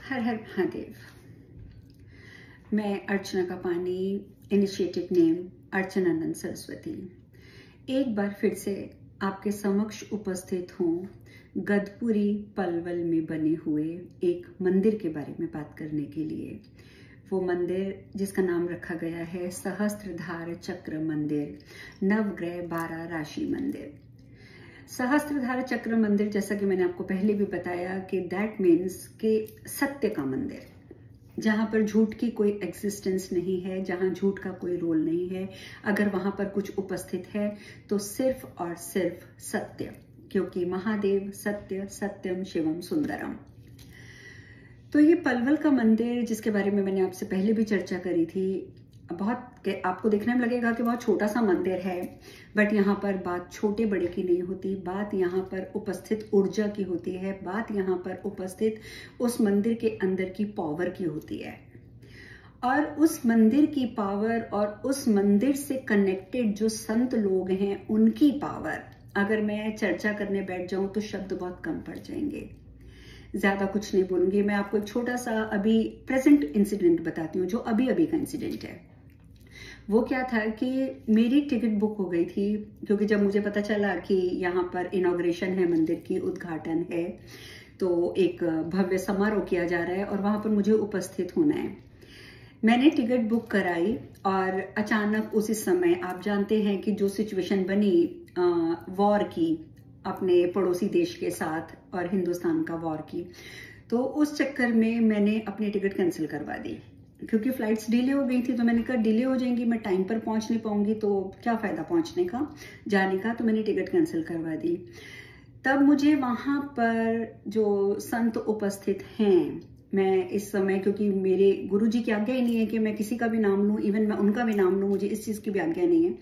हर हर महादेव। मैं अर्चना का पानी, इनिशिएटिव नेम अर्चनानंद सरस्वती, एक बार फिर से आपके समक्ष उपस्थित हूँ गदपुरी पलवल में बने हुए एक मंदिर के बारे में बात करने के लिए। वो मंदिर जिसका नाम रखा गया है सहस्त्रधार चक्र मंदिर, नवग्रह 12 राशि मंदिर। सहस्त्रधार चक्र मंदिर, जैसा कि मैंने आपको पहले भी बताया कि दैट मीन्स कि सत्य का मंदिर, जहां पर झूठ की कोई एग्जिस्टेंस नहीं है, जहां झूठ का कोई रोल नहीं है। अगर वहां पर कुछ उपस्थित है तो सिर्फ और सिर्फ सत्य, क्योंकि महादेव सत्य सत्यम शिवम सुंदरम। तो ये पलवल का मंदिर, जिसके बारे में मैंने आपसे पहले भी चर्चा करी थी, बहुत आपको देखने में लगेगा कि बहुत छोटा सा मंदिर है, बट यहाँ पर बात छोटे बड़े की नहीं होती। बात यहाँ पर उपस्थित ऊर्जा की होती है, बात यहाँ पर उपस्थित उस मंदिर के अंदर की पावर की होती है। और उस मंदिर की पावर और उस मंदिर से कनेक्टेड जो संत लोग हैं उनकी पावर, अगर मैं चर्चा करने बैठ जाऊं तो शब्द बहुत कम पड़ जाएंगे। ज्यादा कुछ नहीं बोलूंगी। मैं आपको एक छोटा सा अभी प्रेजेंट इंसिडेंट बताती हूँ, जो अभी अभी का इंसिडेंट है। वो क्या था कि मेरी टिकट बुक हो गई थी, क्योंकि जब मुझे पता चला कि यहाँ पर इनॉग्रेशन है, मंदिर की उद्घाटन है, तो एक भव्य समारोह किया जा रहा है और वहां पर मुझे उपस्थित होना है। मैंने टिकट बुक कराई और अचानक उसी समय, आप जानते हैं कि जो सिचुएशन बनी वॉर की अपने पड़ोसी देश के साथ और हिंदुस्तान का वॉर की, तो उस चक्कर में मैंने अपनी टिकट कैंसिल करवा दी, क्योंकि फ्लाइट्स डिले हो गई थी। तो मैंने कहा डिले हो जाएंगी, मैं टाइम पर पहुंच नहीं पाऊंगी, तो क्या फायदा पहुंचने का, जाने का। तो मैंने टिकट कैंसिल करवा दी। तब मुझे वहां पर जो संत उपस्थित हैं, मैं इस समय, क्योंकि मेरे गुरुजी की आज्ञा ही नहीं है कि मैं किसी का भी नाम लूं, इवन मैं उनका भी नाम लूं, मुझे इस चीज की भी आज्ञा नहीं है,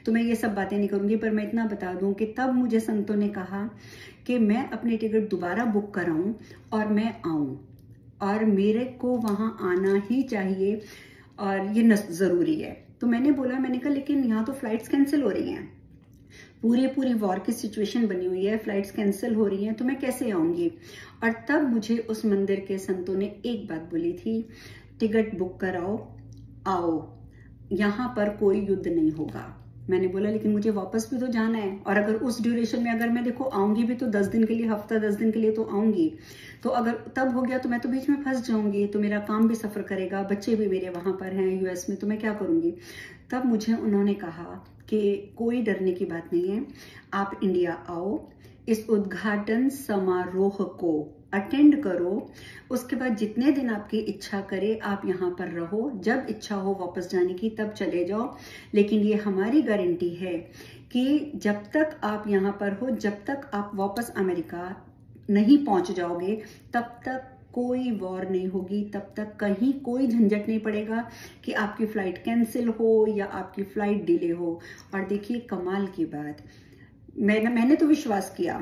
तो मैं ये सब बातें नहीं करूंगी। पर मैं इतना बता दूं कि तब मुझे संतों ने कहा कि मैं अपनी टिकट दोबारा बुक कराऊं और मैं आऊं, और मेरे को वहां आना ही चाहिए और ये जरूरी है। तो मैंने बोला, मैंने कहा लेकिन यहाँ तो फ्लाइट्स कैंसिल हो रही हैं, पूरी वॉर की सिचुएशन बनी हुई है, फ्लाइट्स कैंसिल हो रही हैं, तो मैं कैसे आऊंगी। और तब मुझे उस मंदिर के संतों ने एक बात बोली थी, टिकट बुक कराओ, आओ, यहाँ पर कोई युद्ध नहीं होगा। मैंने बोला लेकिन मुझे वापस भी तो जाना है, और अगर उस ड्यूरेशन में अगर मैं देखो आऊंगी भी तो 10 दिन के लिए, हफ्ता 10 दिन के लिए तो आऊंगी, तो अगर तब हो गया तो मैं तो बीच में फंस जाऊंगी, तो मेरा काम भी सफर करेगा, बच्चे भी मेरे वहां पर हैं यूएस में, तो मैं क्या करूंगी। तब मुझे उन्होंने कहा कि कोई डरने की बात नहीं है, आप इंडिया आओ, इस उद्घाटन समारोह को अटेंड करो, उसके बाद जितने दिन आपकी इच्छा करे आप यहाँ पर रहो, जब इच्छा हो वापस जाने की तब चले जाओ। लेकिन ये हमारी गारंटी है कि जब तक आप यहाँ पर हो, जब तक आप वापस अमेरिका नहीं पहुंच जाओगे, तब तक कोई वॉर नहीं होगी, तब तक कहीं कोई झंझट नहीं पड़ेगा कि आपकी फ्लाइट कैंसिल हो या आपकी फ्लाइट डिले हो। और देखिए कमाल की बात, मैंने तो विश्वास किया,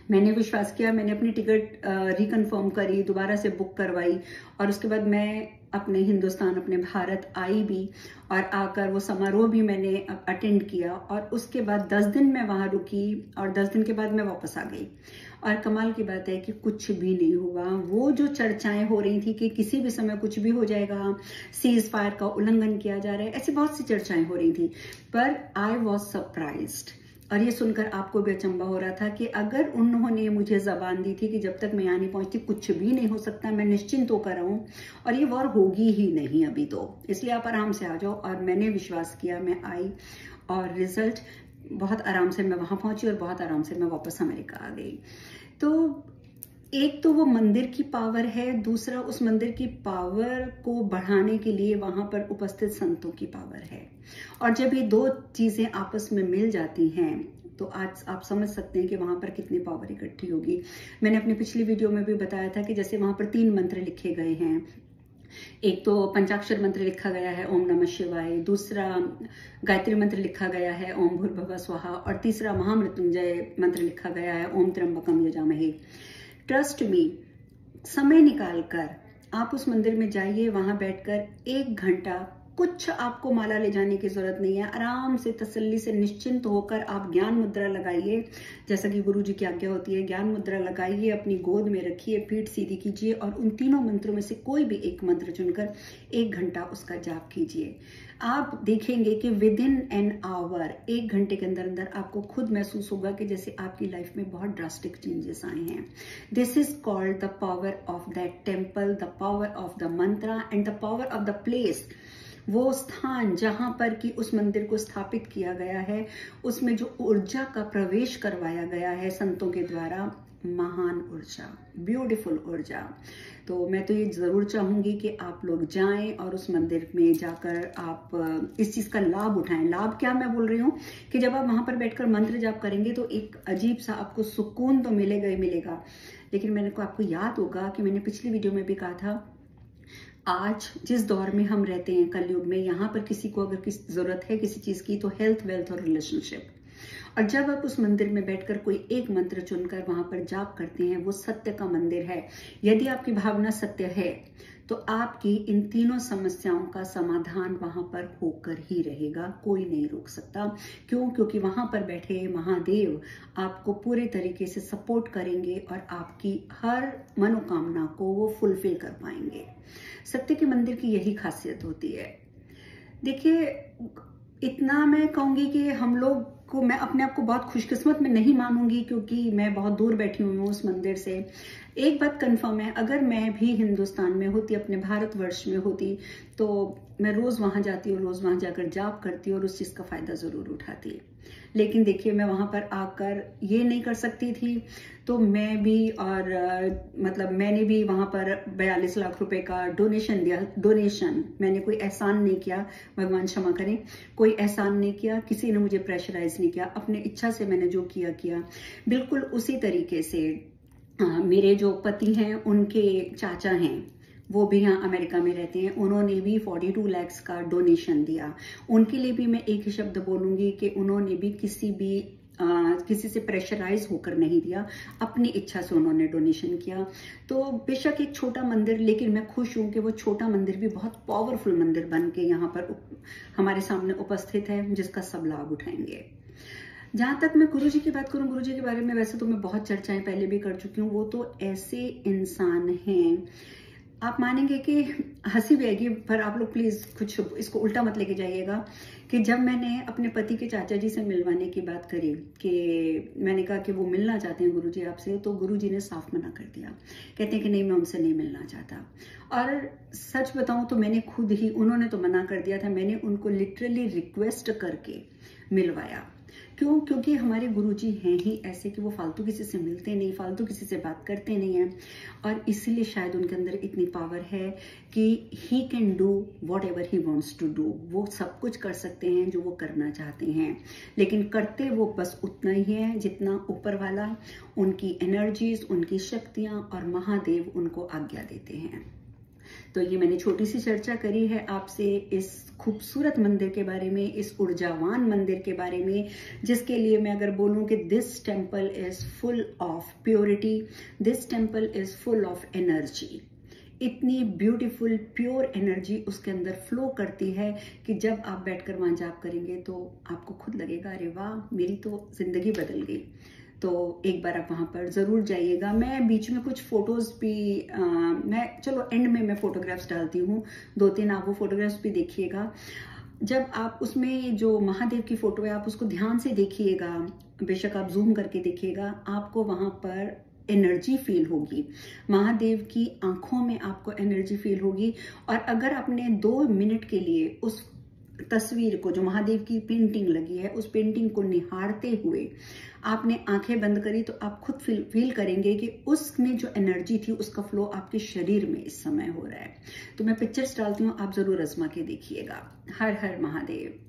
मैंने अपनी टिकट रिकन्फर्म करी, दोबारा से बुक करवाई, और उसके बाद मैं अपने हिंदुस्तान, अपने भारत आई भी, और आकर वो समारोह भी मैंने अटेंड किया, और उसके बाद 10 दिन मैं वहां रुकी, और 10 दिन के बाद मैं वापस आ गई। और कमाल की बात है कि कुछ भी नहीं हुआ। वो जो चर्चाएं हो रही थी कि किसी भी समय कुछ भी हो जाएगा, सीज फायर का उल्लंघन किया जा रहा है, ऐसी बहुत सी चर्चाएं हो रही थी, पर आई वॉज सरप्राइज्ड। और ये सुनकर आपको भी अचंभा हो रहा था कि अगर उन्होंने मुझे जबान दी थी कि जब तक मैं यहाँ नहीं पहुंचती कुछ भी नहीं हो सकता, मैं निश्चिंत होकर रहूं, और ये वॉर होगी ही नहीं अभी तो, इसलिए आप आराम से आ जाओ। और मैंने विश्वास किया, मैं आई, और रिजल्ट बहुत आराम से मैं वहां पहुंची और बहुत आराम से मैं वापस अमेरिका आ गई। तो एक तो वो मंदिर की पावर है, दूसरा उस मंदिर की पावर को बढ़ाने के लिए वहां पर उपस्थित संतों की पावर है। और जब ये दो चीजें आपस में मिल जाती हैं तो आज आप समझ सकते हैं कि वहां पर कितनी पावर इकट्ठी होगी। मैंने अपनी पिछली वीडियो में भी बताया था कि जैसे वहां पर 3 मंत्र लिखे गए हैं, एक तो पंचाक्षर मंत्र लिखा गया है ओम नमः शिवाय, दूसरा गायत्री मंत्र लिखा गया है ओम भूर्भुवः स्वाहा, और तीसरा महामृत्युंजय मंत्र लिखा गया है ओम त्र्यंबकम यजामहे। ट्रस्ट मी, समय निकालकर आप उस मंदिर में जाइए, वहां बैठकर 1 घंटा कुछ आपको माला ले जाने की जरूरत नहीं है। आराम से तसल्ली से निश्चिंत होकर आप ज्ञान मुद्रा लगाइए, जैसा कि गुरु जी की आज्ञा होती है। ज्ञान मुद्रा लगाइए, अपनी गोद में रखिए, पीठ सीधी कीजिए और उन तीनों मंत्रों में से कोई भी एक मंत्र चुनकर 1 घंटा उसका जाप कीजिए। आप देखेंगे कि विद इन एन आवर, 1 घंटे के अंदर अंदर आपको खुद महसूस होगा कि जैसे आपकी लाइफ में बहुत ड्रास्टिक चेंजेस आए हैं। This is called the power of that temple, the power of the Mantra and the power of the place. वो स्थान जहां पर कि उस मंदिर को स्थापित किया गया है, उसमें जो ऊर्जा का प्रवेश करवाया गया है संतों के द्वारा, महान ऊर्जा, ब्यूटीफुल ऊर्जा। तो मैं तो ये जरूर चाहूंगी कि आप लोग जाएं और उस मंदिर में जाकर आप इस चीज का लाभ उठाएं। लाभ क्या मैं बोल रही हूँ कि जब आप वहां पर बैठकर मंत्र जाप करेंगे तो एक अजीब सा आपको सुकून तो मिलेगा ही मिलेगा। लेकिन मैंने को आपको याद होगा कि मैंने पिछली वीडियो में भी कहा था, आज जिस दौर में हम रहते हैं कलयुग में, यहाँ पर किसी को अगर किसी जरूरत है किसी चीज की तो हेल्थ, वेल्थ और रिलेशनशिप। और जब आप उस मंदिर में बैठकर कोई एक मंत्र चुनकर वहां पर जाप करते हैं, वो सत्य का मंदिर है। यदि आपकी भावना सत्य है तो आपकी इन तीनों समस्याओं का समाधान वहां पर होकर ही रहेगा, कोई नहीं रोक सकता। क्यों? क्योंकि वहां पर बैठे महादेव आपको पूरे तरीके से सपोर्ट करेंगे और आपकी हर मनोकामना को वो फुलफिल कर पाएंगे। सत्य के मंदिर की यही खासियत होती है। देखिए, इतना मैं कहूंगी कि हम लोग को, मैं अपने आप को बहुत खुशकिस्मत में नहीं मानूंगी क्योंकि मैं बहुत दूर बैठी हुई हूँ उस मंदिर से। एक बात कंफर्म है, अगर मैं भी हिंदुस्तान में होती, अपने भारतवर्ष में होती, तो मैं रोज वहां जाती और रोज वहां जाकर जाप करती और उस चीज का फायदा जरूर उठाती। लेकिन देखिए, मैं वहां पर आकर ये नहीं कर सकती थी, तो मैं भी और मैंने भी वहां पर 42 लाख रुपए का डोनेशन दिया। डोनेशन, मैंने कोई एहसान नहीं किया, भगवान क्षमा करें, कोई एहसान नहीं किया, किसी ने मुझे प्रेशराइज नहीं किया, अपने इच्छा से मैंने जो किया। बिल्कुल उसी तरीके से मेरे जो पति हैं, उनके चाचा हैं, वो भी यहाँ अमेरिका में रहते हैं, उन्होंने भी 42 लाख का डोनेशन दिया। उनके लिए भी मैं एक ही शब्द बोलूंगी कि उन्होंने भी किसी से प्रेशराइज होकर नहीं दिया, अपनी इच्छा से उन्होंने डोनेशन किया। तो बेशक एक छोटा मंदिर, लेकिन मैं खुश हूं कि वो छोटा मंदिर भी बहुत पावरफुल मंदिर बन के यहाँ पर हमारे सामने उपस्थित है, जिसका सब लाभ उठाएंगे। जहां तक मैं गुरु जी की बात करूं, गुरु जी के बारे में वैसे तो मैं बहुत चर्चाएं पहले भी कर चुकी हूँ। वो तो ऐसे इंसान हैं, आप मानेंगे कि हंसी भी आएगी, पर आप लोग प्लीज कुछ इसको उल्टा मत लेके जाइएगा कि जब मैंने अपने पति के चाचा जी से मिलवाने की बात करी, कि मैंने कहा कि वो मिलना चाहते हैं गुरुजी आपसे, तो गुरुजी ने साफ मना कर दिया। कहते हैं कि नहीं, मैं उनसे नहीं मिलना चाहता। और सच बताऊं तो मैंने खुद ही, उन्होंने तो मना कर दिया था, मैंने उनको लिटरली रिक्वेस्ट करके मिलवाया। क्यों? क्योंकि हमारे गुरुजी हैं ही ऐसे कि वो फालतू किसी से मिलते नहीं, फालतू किसी से बात करते नहीं हैं, और इसीलिए शायद उनके अंदर इतनी पावर है कि he can do whatever he wants to do. वो सब कुछ कर सकते हैं जो वो करना चाहते हैं, लेकिन करते वो बस उतना ही है जितना ऊपर वाला, उनकी एनर्जीज, उनकी शक्तियां और महादेव उनको आज्ञा देते हैं। तो ये मैंने छोटी सी चर्चा करी है आपसे इस खूबसूरत मंदिर के बारे में, इस ऊर्जावान मंदिर के बारे में, जिसके लिए मैं अगर बोलूं कि this temple is full of purity, this temple is full of energy. इतनी ब्यूटीफुल प्योर एनर्जी उसके अंदर फ्लो करती है कि जब आप बैठकर वहां जाप करेंगे तो आपको खुद लगेगा, अरे वाह, मेरी तो जिंदगी बदल गई। तो एक बार आप वहां पर जरूर जाइएगा। मैं बीच में कुछ फोटोज भी मैं चलो एंड में मैं फोटोग्राफ्स डालती हूँ, 2-3 आप वो फोटोग्राफ्स भी देखिएगा। जब आप उसमें जो महादेव की फोटो है आप उसको ध्यान से देखिएगा, बेशक आप जूम करके देखिएगा, आपको वहां पर एनर्जी फील होगी, महादेव की आंखों में आपको एनर्जी फील होगी। और अगर आपने 2 मिनट के लिए उस तस्वीर को, जो महादेव की पेंटिंग लगी है, उस पेंटिंग को निहारते हुए आपने आंखें बंद करी, तो आप खुद फील करेंगे कि उसमें जो एनर्जी थी उसका फ्लो आपके शरीर में इस समय हो रहा है। तो मैं पिक्चर्स डालती हूँ, आप जरूर आजमा के देखिएगा। हर हर महादेव।